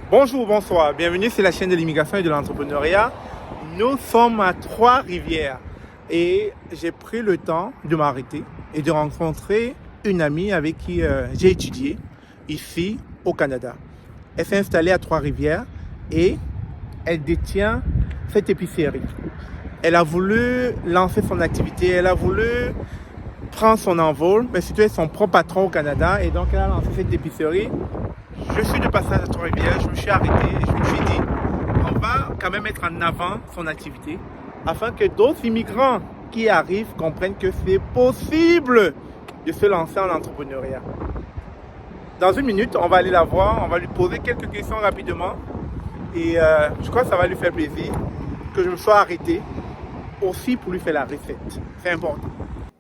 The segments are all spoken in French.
Bonjour, bonsoir, bienvenue sur la chaîne de l'immigration et de l'entrepreneuriat. Nous sommes à Trois-Rivières et j'ai pris le temps de m'arrêter et de rencontrer une amie avec qui j'ai étudié ici au Canada. Elle s'est installée à Trois-Rivières et elle détient cette épicerie. Elle a voulu lancer son activité, elle a voulu prendre son envol, mais surtout elle est son propre patron au Canada et donc elle a lancé cette épicerie. Je suis de passage à Trois-Rivières, je me suis arrêté et je me suis dit, on va quand même mettre en avant son activité afin que d'autres immigrants qui arrivent comprennent que c'est possible de se lancer en entrepreneuriat. Dans une minute, on va aller la voir, on va lui poser quelques questions rapidement et je crois que ça va lui faire plaisir que je me sois arrêté aussi pour lui faire la recette. C'est important.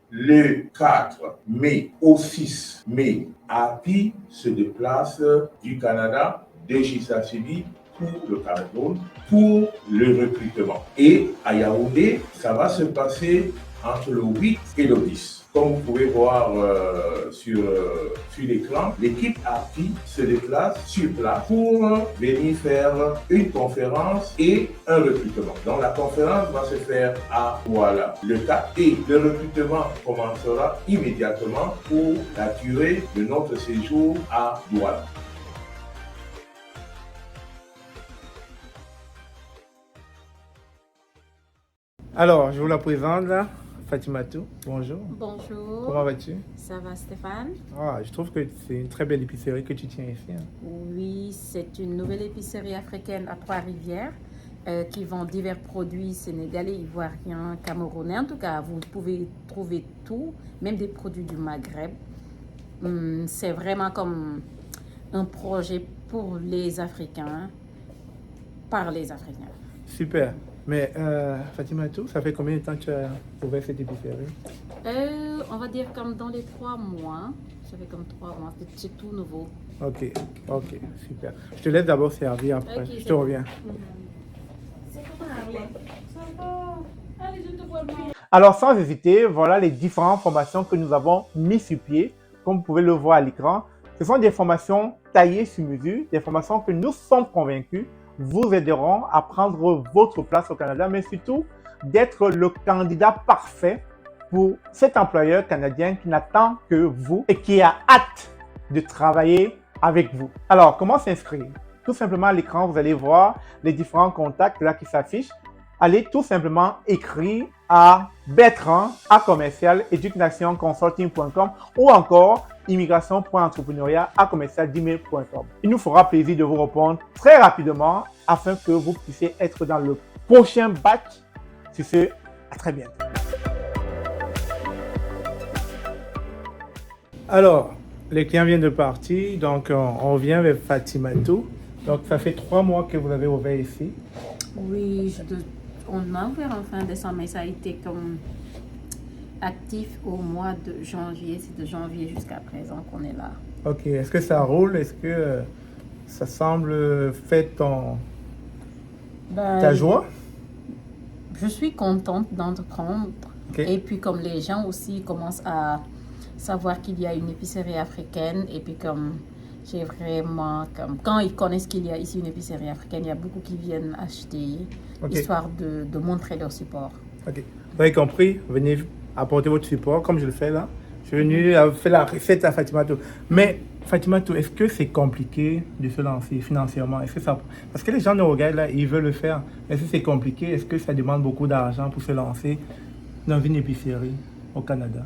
Le 4 mai au 6 mai, API se déplace du Canada, de Gisacélie pour le Cameroun, pour le recrutement. Et à Yaoundé, ça va se passer entre le 8 et le 10. Comme vous pouvez voir sur l'écran, l'équipe API se déplace sur place pour venir faire une conférence et un recrutement. Donc la conférence va se faire à Douala le 4 et le recrutement commencera immédiatement pour la durée de notre séjour à Douala. Alors, je vous la présente là. Fatimatou, bonjour. Bonjour. Comment vas-tu? Ça va, Stéphane? Je trouve que c'est une très belle épicerie que tu tiens ici. Oui, c'est une nouvelle épicerie africaine à Trois-Rivières qui vend divers produits sénégalais, ivoiriens, camerounais. En tout cas, vous pouvez trouver tout, même des produits du Maghreb. C'est vraiment comme un projet pour les Africains, par les Africains. Super. Mais Fatimatou, ça fait combien de temps que tu as ouvert cette épicerie? On va dire comme dans les 3 mois. Ça fait comme 3 mois. C'est tout nouveau. Ok, super. Je te laisse d'abord servir après. Okay, je te reviens. Alors, sans hésiter, voilà les différentes formations que nous avons mises sur pied. Comme vous pouvez le voir à l'écran, ce sont des formations taillées sur mesure, des formations que nous sommes convaincus vous aideront à prendre votre place au Canada, mais surtout d'être le candidat parfait pour cet employeur canadien qui n'attend que vous et qui a hâte de travailler avec vous. Alors, comment s'inscrire? Tout simplement à l'écran, vous allez voir les différents contacts là qui s'affichent. Allez tout simplement écrire à Bertrand à commercial educationconsulting.com ou encore immigration.entrepreneuriat@gmail.com. Il nous fera plaisir de vous répondre très rapidement afin que vous puissiez être dans le prochain batch. Sur ce, à très bientôt. Alors, les clients viennent de partir, donc on revient avec Fatimatou. Donc, ça fait 3 mois que vous avez ouvert ici. Oui, on a ouvert en fin décembre, mais ça a été comme actif au mois de janvier. C'est de janvier jusqu'à présent qu'on est là. Ok, est-ce que ça roule? Est-ce que ça semble faire ta joie? Je suis contente d'entreprendre. Okay. Et puis comme les gens aussi commencent à savoir qu'il y a une épicerie africaine et puis comme j'ai vraiment, quand ils connaissent qu'il y a ici une épicerie africaine, il y a beaucoup qui viennent acheter, histoire de montrer leur support. Ok, vous avez compris, venez apporter votre support comme je le fais là. Je suis venu faire la recette à Fatimatou. Mais Fatimatou, est-ce que c'est compliqué de se lancer financièrement? Est-ce que ça... Parce que les gens nous regardent là, ils veulent le faire. Est-ce que c'est compliqué? Est-ce que ça demande beaucoup d'argent pour se lancer dans une épicerie au Canada?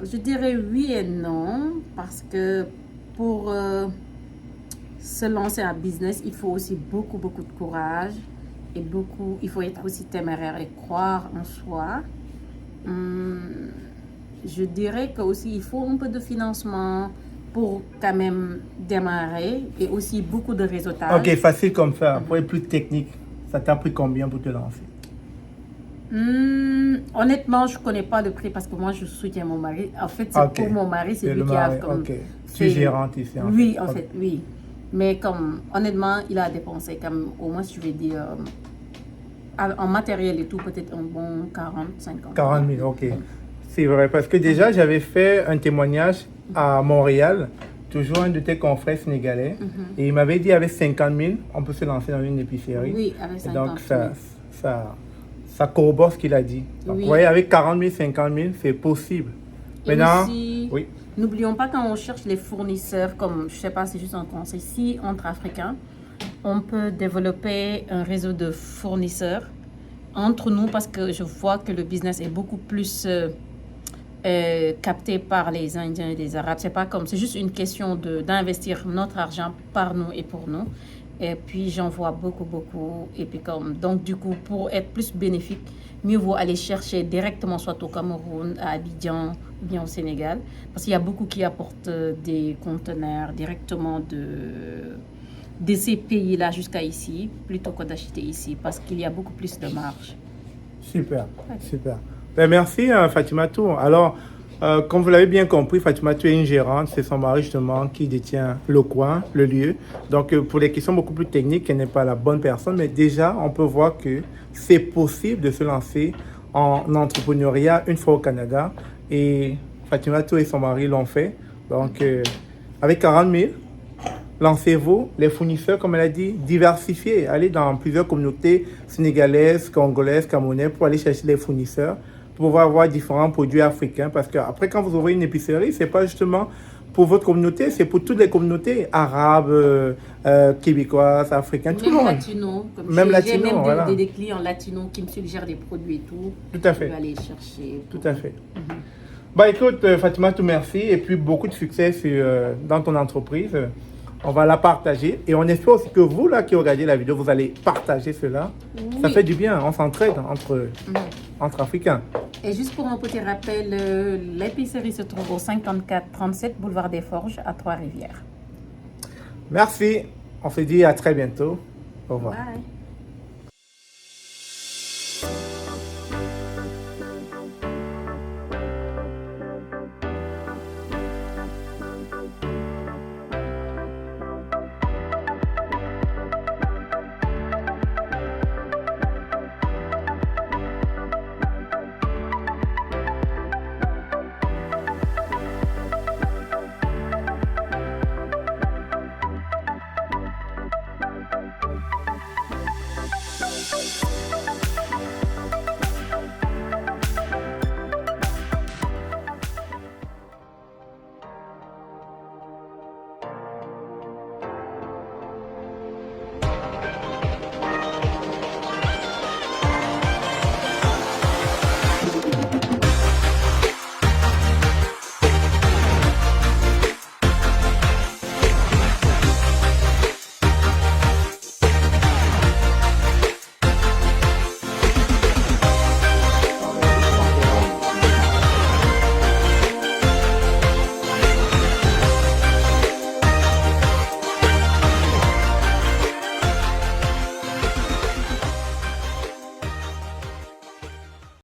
Je dirais oui et non, parce que pour se lancer en business, il faut aussi beaucoup de courage et il faut être aussi téméraire et croire en soi. Je dirais qu'aussi il faut un peu de financement pour quand même démarrer et aussi beaucoup de réseautage. Ok, facile comme ça. Pour être plus technique, ça t'a pris combien pour te lancer? Honnêtement, je ne connais pas le prix parce que moi, je soutiens mon mari. En fait, c'est pour mon mari, c'est lui qui a comme... Tu es gérante ici, en oui, fait. en fait, oui. Mais comme, honnêtement, il a dépensé comme, au moins, je vais dire, en matériel et tout, peut-être un bon 40, 50. 40 000, ok. C'est vrai, parce que déjà, j'avais fait un témoignage à Montréal toujours un de tes confrères sénégalais, et il m'avait dit avec 50 000, on peut se lancer dans une épicerie. Oui, avec Et 50 donc, 000. ça corrobore ce qu'il a dit. Donc, Oui. vous voyez, avec 40 000, 50 000, c'est possible. Et Maintenant, aussi, oui. n'oublions pas quand on cherche les fournisseurs, comme je ne sais pas, c'est juste un conseil, si entre Africains, on peut développer un réseau de fournisseurs entre nous parce que je vois que le business est beaucoup plus capté par les Indiens et les Arabes. C'est pas comme, c'est juste une question d'investir notre argent par nous et pour nous. Et puis j'en vois beaucoup. Et puis donc du coup, pour être plus bénéfique, mieux vaut aller chercher directement soit au Cameroun, à Abidjan, ou bien au Sénégal, parce qu'il y a beaucoup qui apportent des conteneurs directement de ces pays-là jusqu'à ici, plutôt que d'acheter ici, parce qu'il y a beaucoup plus de marge. Super. Ben, merci Fatimatou. Alors, comme vous l'avez bien compris, Fatimatou est une gérante, c'est son mari justement qui détient le coin, le lieu. Donc pour les questions beaucoup plus techniques, elle n'est pas la bonne personne, mais déjà on peut voir que c'est possible de se lancer en entrepreneuriat une fois au Canada. Et Fatimatou et son mari l'ont fait. Donc avec 40 000, lancez-vous, les fournisseurs, comme elle a dit, diversifiés. Allez dans plusieurs communautés sénégalaises, congolaises, camerounaises pour aller chercher les fournisseurs, pour pouvoir avoir différents produits africains. Parce qu'après, quand vous ouvrez une épicerie, ce n'est pas justement pour votre communauté, c'est pour toutes les communautés arabes, québécoises, africaines, tout le monde. Latino, Même latino, j'ai même voilà. des clients latinos qui me suggèrent des produits et tout. Tout à fait. Je vais aller chercher. Tout à fait. Bah écoute, Fatima, tout merci et puis beaucoup de succès dans ton entreprise. On va la partager et on espère aussi que vous là qui regardez la vidéo, vous allez partager cela. Oui. Ça fait du bien, on s'entraide entre Africains. Et juste pour un petit rappel, l'épicerie se trouve au 5437 boulevard des Forges à Trois-Rivières. Merci, on se dit à très bientôt. Au revoir. Bye.